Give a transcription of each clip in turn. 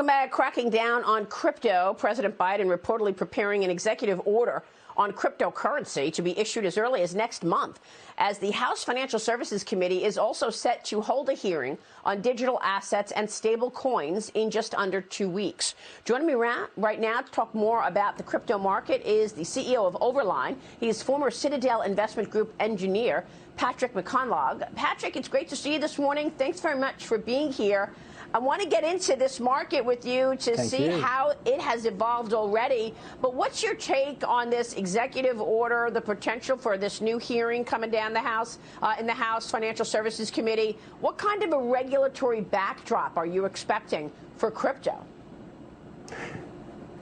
Welcome back. Cracking down on crypto. President Biden reportedly preparing an executive order on cryptocurrency to be issued as early as next month, as the House Financial Services Committee is also set to hold a hearing on digital assets and stable coins in just under 2 weeks. Joining me right now to talk more about the crypto market is the CEO of Overline. He is former Citadel Investment Group engineer, Patrick McConlog. Patrick, it's great to see you this morning. Thanks very much for being here. I want to get into this market with you to see how it has evolved already. But what's your take on this executive order, the potential for this new hearing coming down the House, in the House Financial Services Committee? What kind of a regulatory backdrop are you expecting for crypto?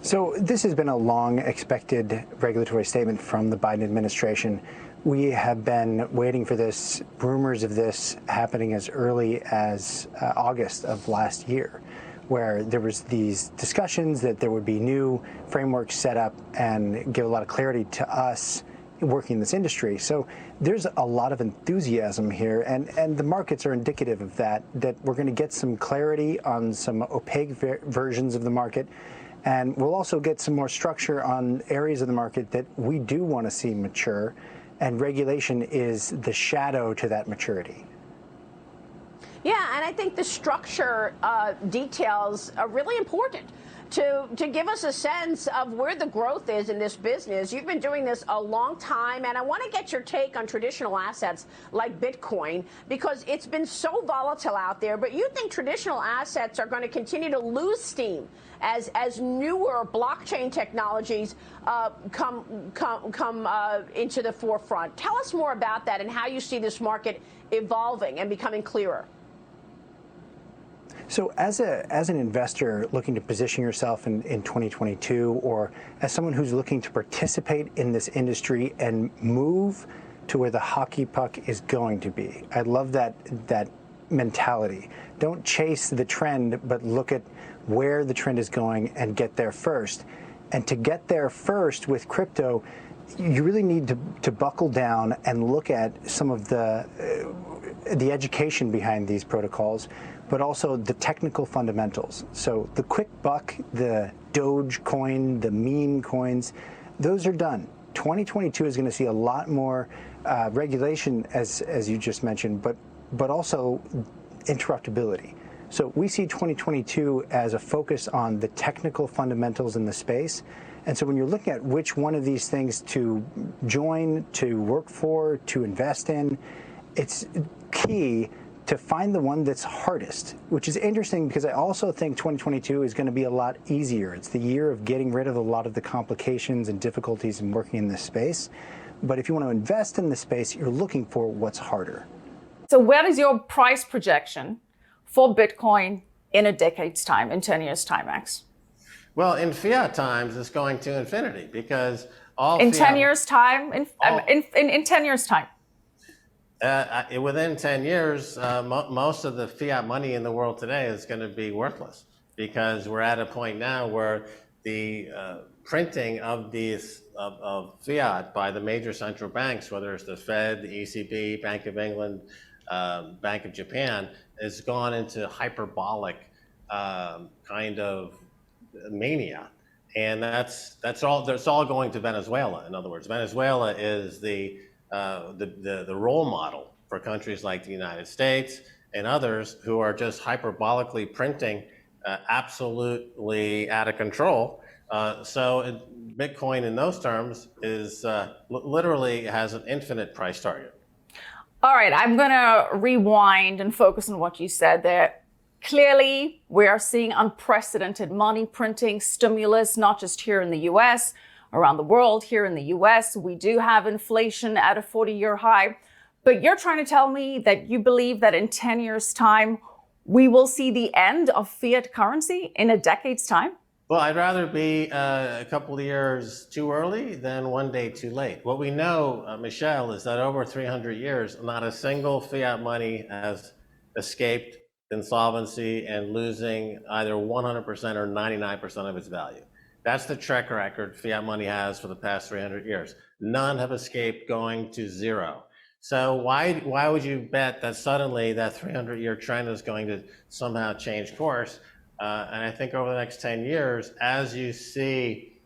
So this has been a long expected regulatory statement from the Biden administration. We have been waiting for this, rumors of this happening as early as August of last year, where there was these discussions that there would be new frameworks set up and give a lot of clarity to us working in this industry. So there's a lot of enthusiasm here, and the markets are indicative of that we're going to get some clarity on some opaque versions of the market. And we'll also get some more structure on areas of the market that we do want to see mature. And regulation is the shadow to that maturity. Yeah, and I think the structure details are really important to give us a sense of where the growth is in this business. You've been doing this a long time, and I want to get your take on traditional assets like Bitcoin, because it's been so volatile out there. But you think traditional assets are going to continue to lose steam as newer blockchain technologies come into the forefront. Tell us more about that and how you see this market evolving and becoming clearer. So as an investor looking to position yourself in 2022, or as someone who's looking to participate in this industry and move to where the hockey puck is going to be, I love that mentality. Don't chase the trend, but look at where the trend is going and get there first. And to get there first with crypto, you really need to buckle down and look at some of the education behind these protocols, but also the technical fundamentals. So the quick buck, the Doge coin, the meme coins, those are done. 2022 is going to see a lot more regulation, as you just mentioned, but also interruptibility. So we see 2022 as a focus on the technical fundamentals in the space. And so when you're looking at which one of these things to join, to work for, to invest in, it's key to find the one that's hardest, which is interesting because I also think 2022 is going to be a lot easier. It's the year of getting rid of a lot of the complications and difficulties in working in this space. But if you want to invest in the space, you're looking for what's harder. So where is your price projection for Bitcoin in a decade's time, in 10 years' time, Max? Well, in fiat times, it's going to infinity because all in fiat, 10 years' time, in 10 years' time. Within 10 years, most of the fiat money in the world today is going to be worthless because we're at a point now where the printing of fiat by the major central banks, whether it's the Fed, the ECB, Bank of England, Bank of Japan, has gone into hyperbolic kind of mania, and that's all going to Venezuela. In other words, Venezuela is the role model for countries like the United States and others who are just hyperbolically printing absolutely out of control. So Bitcoin in those terms is literally has an infinite price target. All right, I'm going to rewind and focus on what you said there. Clearly, we are seeing unprecedented money printing stimulus, not just here in the U.S., around the world. Here in the U.S., we do have inflation at a 40-year high. But you're trying to tell me that you believe that in 10 years' time, we will see the end of fiat currency in a decade's time? Well, I'd rather be a couple of years too early than one day too late. What we know, Michelle, is that over 300 years, not a single fiat money has escaped insolvency and losing either 100% or 99% of its value. That's the track record fiat money has for the past 300 years. None have escaped going to zero. So why would you bet that suddenly that 300-year trend is going to somehow change course And I think over the next 10 years, as you see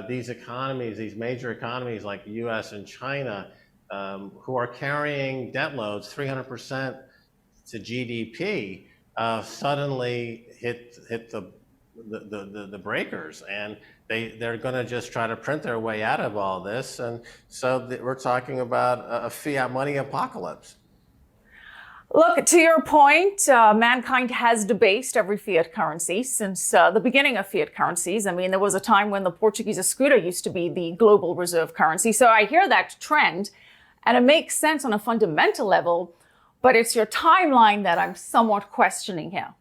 these economies, these major economies like the US and China, who are carrying debt loads 300% to GDP, suddenly hit the breakers, and they're going to just try to print their way out of all this, and so we're talking about a fiat money apocalypse. Look, to your point, mankind has debased every fiat currency since the beginning of fiat currencies. I mean, there was a time when the Portuguese escudo used to be the global reserve currency. So I hear that trend, and it makes sense on a fundamental level, but it's your timeline that I'm somewhat questioning here.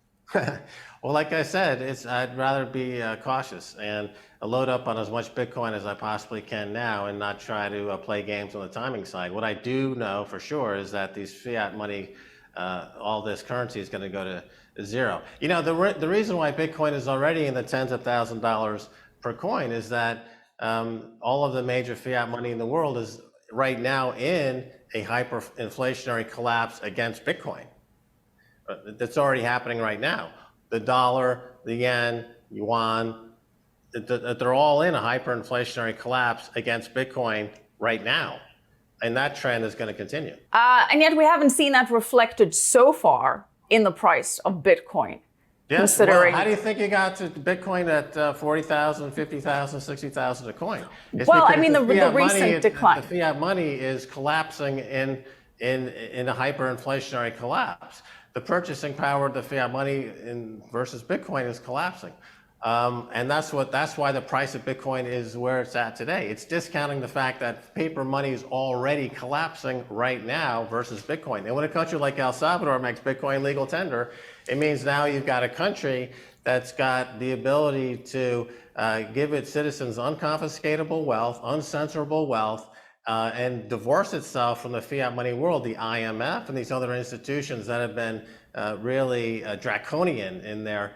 Well, like I said, I'd rather be cautious and load up on as much Bitcoin as I possibly can now and not try to play games on the timing side. What I do know for sure is that these fiat money, all this currency is going to go to zero. You know, the reason why Bitcoin is already in the tens of thousands of dollars per coin is that all of the major fiat money in the world is right now in a hyperinflationary collapse against Bitcoin. That's already happening right now. The dollar, the yen, yuan, they're all in a hyperinflationary collapse against Bitcoin right now. And that trend is going to continue. And yet we haven't seen that reflected so far in the price of Bitcoin. Yes. Considering... Well, how do you think you got to Bitcoin at 40,000, 50,000, 60,000 a coin? Well, I mean, the recent decline. The fiat money is collapsing in a hyperinflationary collapse. The purchasing power of the fiat money versus Bitcoin is collapsing. And that's why the price of Bitcoin is where it's at today. It's discounting the fact that paper money is already collapsing right now versus Bitcoin. And when a country like El Salvador makes Bitcoin legal tender, it means now you've got a country that's got the ability to give its citizens unconfiscatable wealth, uncensorable wealth, and divorce itself from the fiat money world, the IMF and these other institutions that have been really draconian in their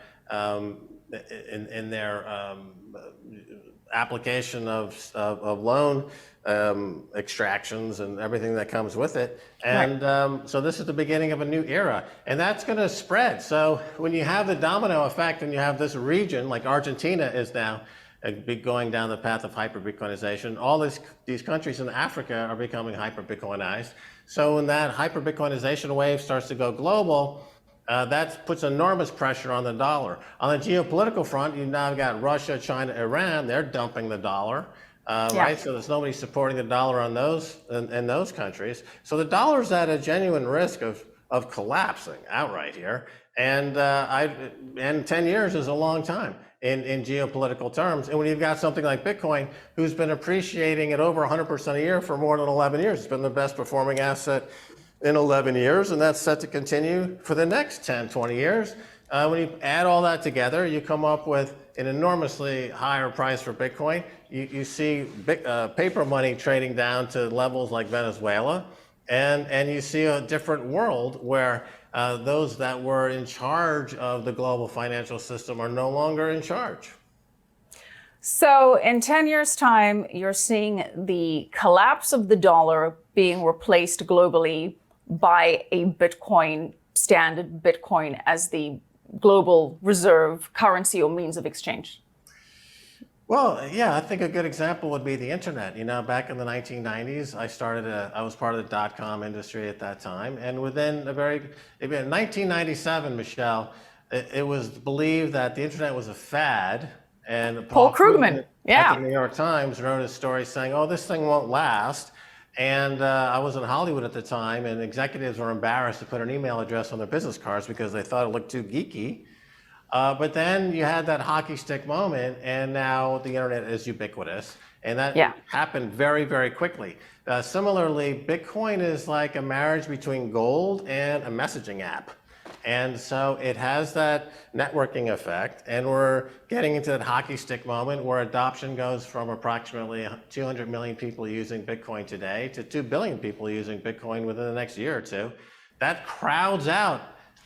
application of loan extractions and everything that comes with it. And right. So this is the beginning of a new era, and that's going to spread. So when you have the domino effect and you have this region, like Argentina is now going down the path of hyper-Bitcoinization, all these countries in Africa are becoming hyper-Bitcoinized. So when that hyper-Bitcoinization wave starts to go global, that puts enormous pressure on the dollar. On the geopolitical front, you've now got Russia, China, Iran. They're dumping the dollar, right? So there's nobody supporting the dollar on those in those countries. So the dollar's at a genuine risk of collapsing outright here. And 10 years is a long time in geopolitical terms. And when you've got something like Bitcoin, who's been appreciating at over 100% a year for more than 11 years, it's been the best performing asset in 11 years, and that's set to continue for the next 10, 20 years. When you add all that together, you come up with an enormously higher price for Bitcoin. You see paper money trading down to levels like Venezuela, and you see a different world where those that were in charge of the global financial system are no longer in charge. So in 10 years' time, you're seeing the collapse of the dollar being replaced globally by a Bitcoin, standard Bitcoin, as the global reserve currency or means of exchange? Well, yeah, I think a good example would be the internet. You know, back in the 1990s, I was part of the dot-com industry at that time. And within in 1997, Michelle, it was believed that the internet was a fad. And Paul Krugman, at the New York Times wrote a story saying, oh, this thing won't last. And I was in Hollywood at the time, and executives were embarrassed to put an email address on their business cards because they thought it looked too geeky. But then you had that hockey stick moment, and now the internet is ubiquitous. And that happened very, very quickly. Similarly, Bitcoin is like a marriage between gold and a messaging app. And so it has that networking effect, and we're getting into that hockey stick moment where adoption goes from approximately 200 million people using Bitcoin today to 2 billion people using Bitcoin within the next year or two. That crowds out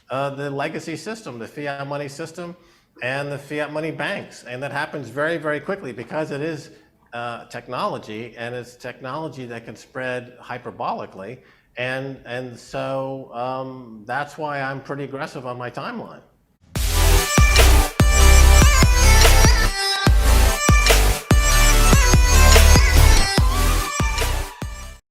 the legacy system, the fiat money system, and the fiat money banks. And that happens very, very quickly because it is technology, and it's technology that can spread hyperbolically. And so that's why I'm pretty aggressive on my timeline.